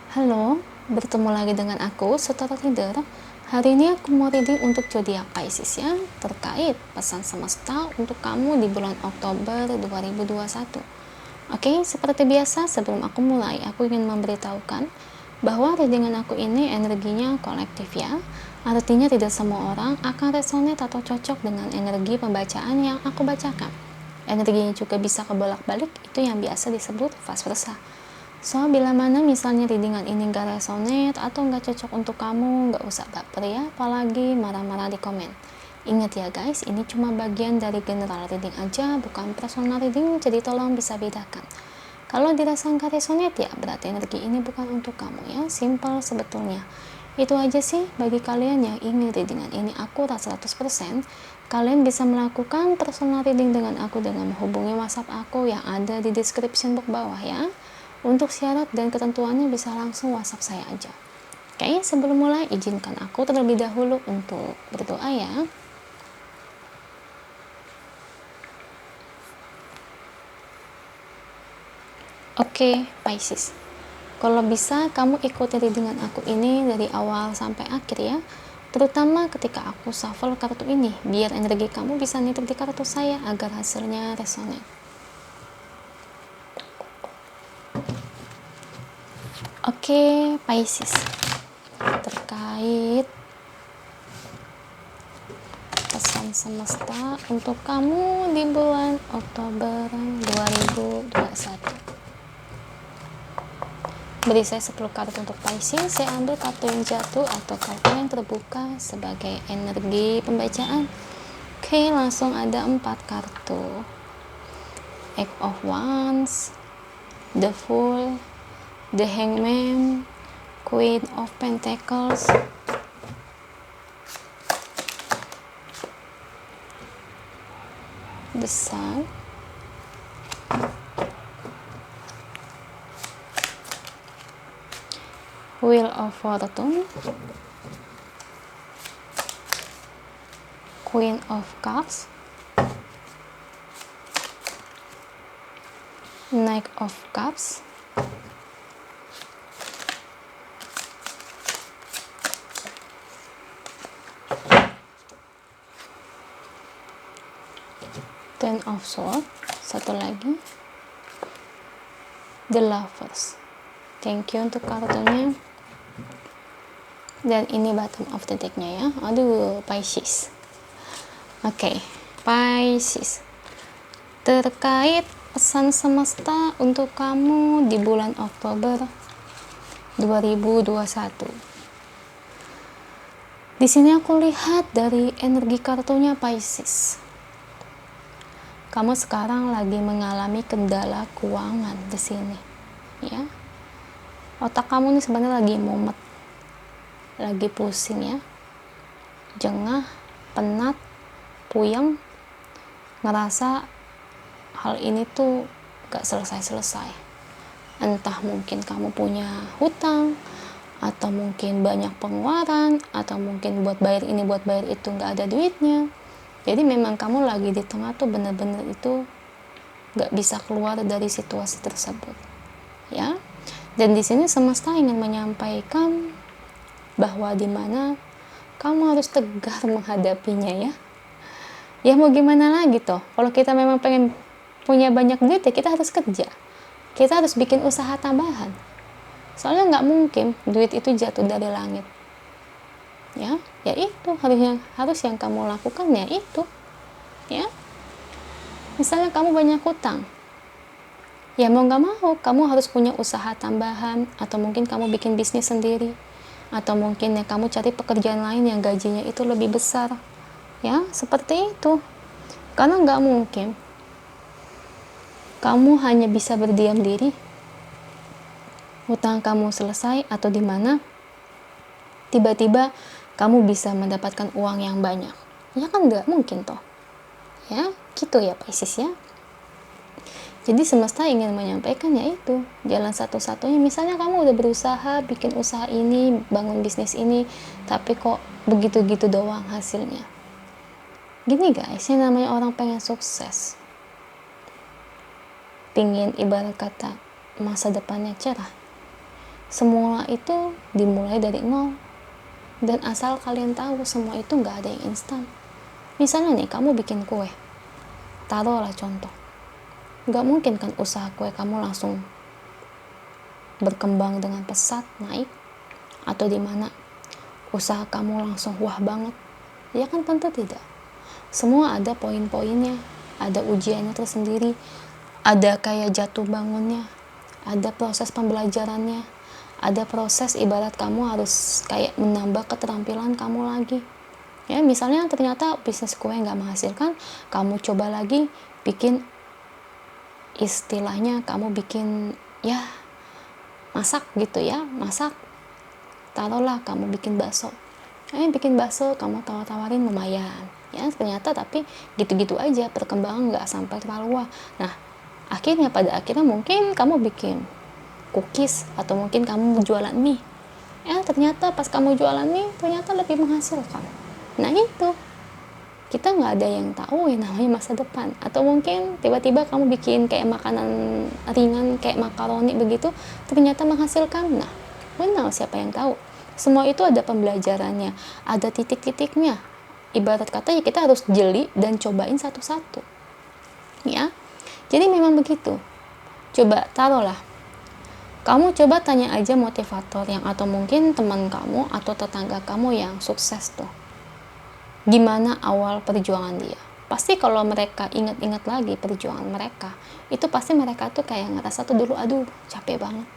Halo, bertemu lagi dengan aku, Setara Reader. Hari ini aku mau reading untuk zodiak Pisces ya, terkait pesan semesta untuk kamu di bulan Oktober 2021. Oke, seperti biasa sebelum aku mulai, aku ingin memberitahukan bahwa readingan aku ini energinya kolektif ya. Artinya tidak semua orang akan resonate atau cocok dengan energi pembacaan yang aku bacakan. Energinya juga bisa kebolak-balik, itu yang biasa disebut vice versa. So, bila mana misalnya readingan ini gak resonate atau gak cocok untuk kamu, gak usah baper ya, apalagi marah-marah di komen. Ingat ya guys, ini cuma bagian dari general reading aja, bukan personal reading, jadi tolong bisa bedakan. Kalau dirasa gak resonate ya, berarti energi ini bukan untuk kamu ya, simple sebetulnya. Itu aja sih bagi kalian yang ingin readingan ini akurat 100%, kalian bisa melakukan personal reading dengan aku dengan menghubungi WhatsApp aku yang ada di description box bawah ya. Untuk syarat dan ketentuannya bisa langsung WhatsApp saya aja. Oke, sebelum mulai izinkan aku terlebih dahulu untuk berdoa ya. Oke, Pisces. Kalau bisa kamu ikuti readingan aku ini dari awal sampai akhir ya. Terutama ketika aku shuffle kartu ini, biar energi kamu bisa nitip di kartu saya agar hasilnya resonate. Oke, Pisces. Terkait pesan semesta untuk kamu di bulan Oktober 2021. Beri saya 10 kartu untuk Pisces. Saya ambil kartu yang jatuh atau kartu yang terbuka sebagai energi pembacaan. Oke, langsung ada 4 kartu. Eight of Wands, The Fool, The Hangman, Queen of Pentacles, The Sun, Wheel of Fortune, Queen of Cups, Knight of Cups, Ten of Swords, satu lagi, The Lovers. Thank you untuk kartunya. Dan ini bottom of the deck-nya ya. Aduh, Pisces. Oke, Pisces. Terkait pesan semesta untuk kamu di bulan Oktober 2021. Di sini aku lihat dari energi kartunya Pisces. Kamu sekarang lagi mengalami kendala keuangan di sini, ya. Otak kamu nih sebenarnya lagi mumet, lagi pusing ya, jengah, penat, puyeng, ngerasa hal ini tuh gak selesai-selesai. Entah mungkin kamu punya hutang, atau mungkin banyak pengeluaran, atau mungkin buat bayar ini, buat bayar itu gak ada duitnya. Jadi memang kamu lagi di tengah tuh bener-bener itu gak bisa keluar dari situasi tersebut, ya. Dan di sini semesta ingin menyampaikan bahwa dimana kamu harus tegar menghadapinya ya. Ya mau gimana lagi toh? Kalau kita memang pengen punya banyak duit ya kita harus kerja. Kita harus bikin usaha tambahan. Soalnya nggak mungkin duit itu jatuh dari langit. Ya itu harus yang kamu lakukan ya itu, ya. Misalnya kamu banyak hutang, ya mau nggak mau kamu harus punya usaha tambahan, atau mungkin kamu bikin bisnis sendiri, atau mungkin ya kamu cari pekerjaan lain yang gajinya itu lebih besar, ya seperti itu. Karena nggak mungkin kamu hanya bisa berdiam diri, hutang kamu selesai, atau dimana tiba-tiba kamu bisa mendapatkan uang yang banyak. Ya kan nggak mungkin toh. Ya, gitu ya Pisces ya. Jadi semesta ingin menyampaikan yaitu jalan satu-satunya. Misalnya kamu udah berusaha bikin usaha ini, bangun bisnis ini, tapi kok begitu-gitu doang hasilnya. Gini guys, yang namanya orang pengen sukses, pingin ibarat kata masa depannya cerah, Semua itu dimulai dari nol. Dan asal kalian tahu, semua itu nggak ada yang instan. Misalnya nih, kamu bikin kue, taruhlah contoh, nggak mungkin kan usaha kue kamu langsung berkembang dengan pesat, naik, atau di mana usaha kamu langsung wah banget. Ya kan, tentu tidak. Semua ada poin-poinnya, ada ujiannya tersendiri, ada kayak jatuh bangunnya, ada proses pembelajarannya, ada proses ibarat kamu harus kayak menambah keterampilan kamu lagi. Ya, misalnya ternyata bisnis kue nggak menghasilkan, kamu coba lagi bikin, istilahnya kamu bikin ya masak gitu ya, masak. Taruhlah kamu bikin bakso. Bikin bakso kamu tawar-tawarin lumayan. Ya, ternyata tapi gitu-gitu aja, perkembangan nggak sampai terlalu wah. Nah, pada akhirnya mungkin kamu bikin cookies atau mungkin kamu jualan mie. Ternyata pas kamu jualan mie ternyata lebih menghasilkan. Nah, itu kita nggak ada yang tahu yang namanya masa depan. Atau mungkin tiba-tiba kamu bikin kayak makanan ringan kayak makaroni begitu, ternyata menghasilkan. Nah, benar, siapa yang tahu. Semua itu ada pembelajarannya, ada titik-titiknya. Ibarat kata ya, kita harus jeli dan cobain satu-satu. Ya, jadi memang begitu. Coba taruhlah, kamu coba tanya aja motivator yang, atau mungkin teman kamu atau tetangga kamu yang sukses tuh, gimana awal perjuangan dia. Pasti kalau mereka ingat-ingat lagi perjuangan mereka, itu pasti mereka tuh kayak ngerasa tuh dulu, aduh capek banget.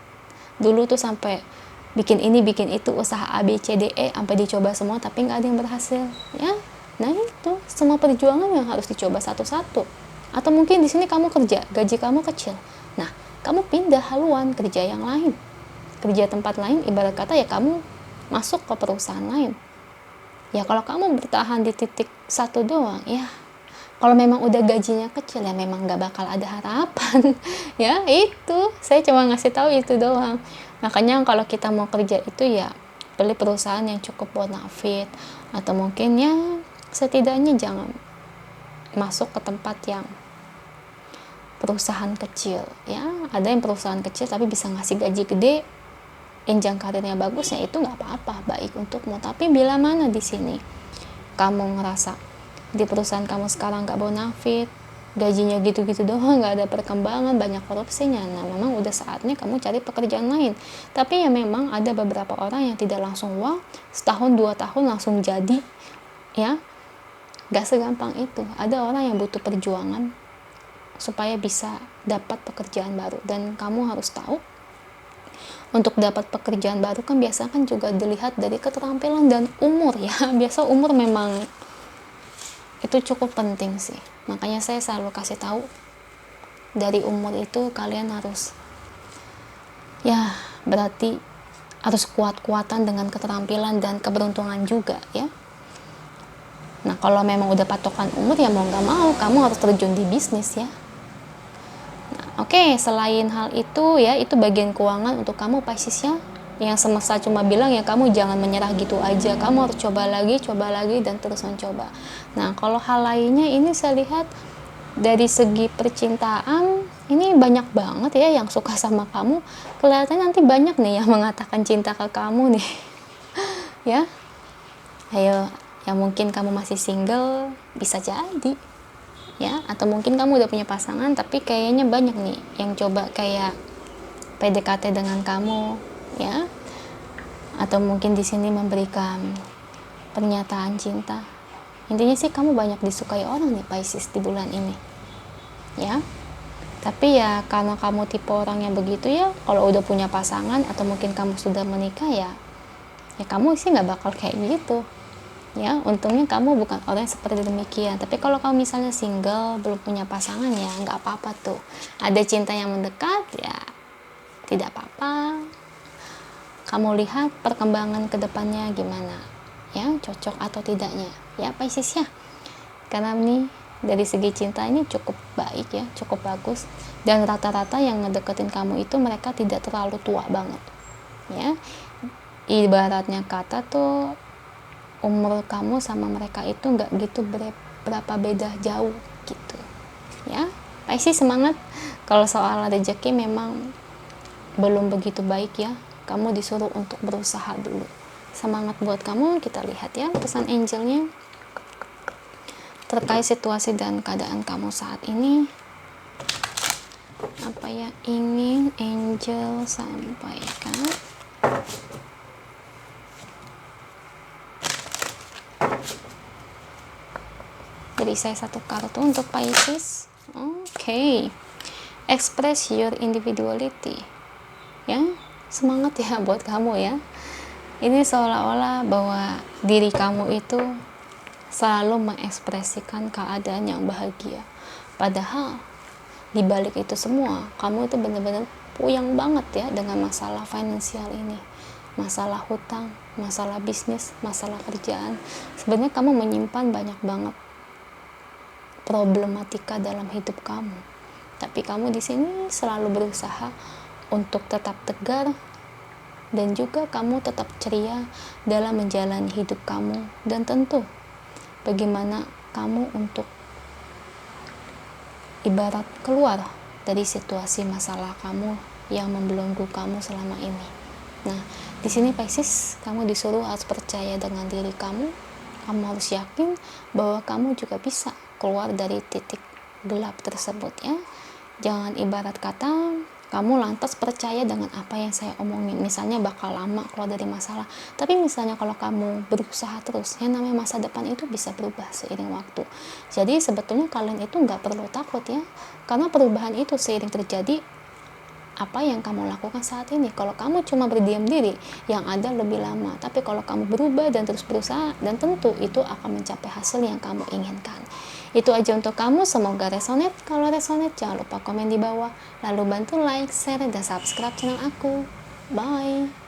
Dulu tuh sampai bikin ini, bikin itu, usaha A, B, C, D, E, sampai dicoba semua tapi nggak ada yang berhasil. Ya, nah itu semua perjuangan yang harus dicoba satu-satu. Atau mungkin di sini kamu kerja, gaji kamu kecil. Nah, kamu pindah haluan kerja yang lain, kerja tempat lain, ibarat kata ya kamu masuk ke perusahaan lain. Ya kalau kamu bertahan di titik satu doang, ya kalau memang udah gajinya kecil ya memang gak bakal ada harapan. Ya itu, saya cuma ngasih tahu itu doang. Makanya kalau kita mau kerja itu ya pilih perusahaan yang cukup bonafit, atau mungkin ya setidaknya jangan masuk ke tempat yang perusahaan kecil. Ya ada yang perusahaan kecil tapi bisa ngasih gaji gede, jenjang karirnya bagus, ya itu nggak apa-apa, baik untukmu. Tapi bila mana di sini kamu ngerasa di perusahaan kamu sekarang nggak bonafit, gajinya gitu-gitu doang, nggak ada perkembangan, banyak korupsinya, nah memang udah saatnya kamu cari pekerjaan lain. Tapi ya memang ada beberapa orang yang tidak langsung wah, setahun 2 tahun langsung jadi. Ya nggak segampang itu. Ada orang yang butuh perjuangan supaya bisa dapat pekerjaan baru. Dan kamu harus tahu, untuk dapat pekerjaan baru kan biasa kan juga dilihat dari keterampilan dan umur ya. Biasa umur memang itu cukup penting sih. Makanya saya selalu kasih tahu, dari umur itu kalian harus, ya berarti harus kuat-kuatan dengan keterampilan dan keberuntungan juga ya. Nah kalau memang udah patokan umur ya mau nggak mau kamu harus terjun di bisnis ya. Nah, oke, selain hal itu ya, itu bagian keuangan untuk kamu Pisces ya. Yang semesta cuma bilang ya kamu jangan menyerah gitu aja, kamu harus coba lagi dan terus mencoba. Nah kalau hal lainnya ini saya lihat dari segi percintaan ini banyak banget ya yang suka sama kamu. Kelihatannya nanti banyak nih yang mengatakan cinta ke kamu nih. Ya, ayo, yang mungkin kamu masih single bisa jadi ya, atau mungkin kamu udah punya pasangan tapi kayaknya banyak nih yang coba kayak PDKT dengan kamu ya, atau mungkin di sini memberikan pernyataan cinta. Intinya sih kamu banyak disukai orang nih Pisces di bulan ini ya. Tapi ya karena kamu tipe orang yang begitu ya, kalau udah punya pasangan atau mungkin kamu sudah menikah ya kamu sih nggak bakal kayak gitu ya. Untungnya kamu bukan orang yang seperti demikian. Tapi kalau kamu misalnya single, belum punya pasangan, ya nggak apa-apa tuh, ada cinta yang mendekat ya tidak apa-apa. Kamu lihat perkembangan kedepannya gimana ya, cocok atau tidaknya ya Pisces ya. Karena nih dari segi cinta ini cukup baik ya, cukup bagus. Dan rata-rata yang ngedeketin kamu itu mereka tidak terlalu tua banget ya. Ibaratnya kata tuh umur kamu sama mereka itu nggak gitu berapa beda jauh gitu ya. Pisces semangat. Kalau soal rezeki memang belum begitu baik ya, kamu disuruh untuk berusaha dulu. Semangat buat kamu. Kita lihat ya pesan angelnya terkait situasi dan keadaan kamu saat ini. Apa ya ingin angel sampaikan? Beri saya satu kartu untuk Pisces. Oke. Express your individuality. Ya, semangat ya buat kamu ya. Ini seolah-olah bahwa diri kamu itu selalu mengekspresikan keadaan yang bahagia. Padahal di balik itu semua, kamu itu benar-benar puyeng banget ya dengan masalah finansial ini. Masalah hutang, masalah bisnis, masalah kerjaan. Sebenarnya kamu menyimpan banyak banget problematika dalam hidup kamu. Tapi kamu di sini selalu berusaha untuk tetap tegar dan juga kamu tetap ceria dalam menjalani hidup kamu, dan tentu bagaimana kamu untuk ibarat keluar dari situasi masalah kamu yang membelenggu kamu selama ini. Nah, di sini Pisces, kamu disuruh harus percaya dengan diri kamu. Kamu harus yakin bahwa kamu juga bisa keluar dari titik gelap tersebut ya. Jangan ibarat kata kamu lantas percaya dengan apa yang saya omongin, misalnya bakal lama keluar dari masalah. Tapi misalnya kalau kamu berusaha terus, yang namanya masa depan itu bisa berubah seiring waktu. Jadi sebetulnya kalian itu nggak perlu takut ya, karena perubahan itu seiring terjadi apa yang kamu lakukan saat ini. Kalau kamu cuma berdiam diri, yang ada lebih lama. Tapi kalau kamu berubah dan terus berusaha, dan tentu itu akan mencapai hasil yang kamu inginkan. Itu aja untuk kamu, semoga resonate. Kalau resonate, jangan lupa komen di bawah. Lalu bantu like, share, dan subscribe channel aku. Bye!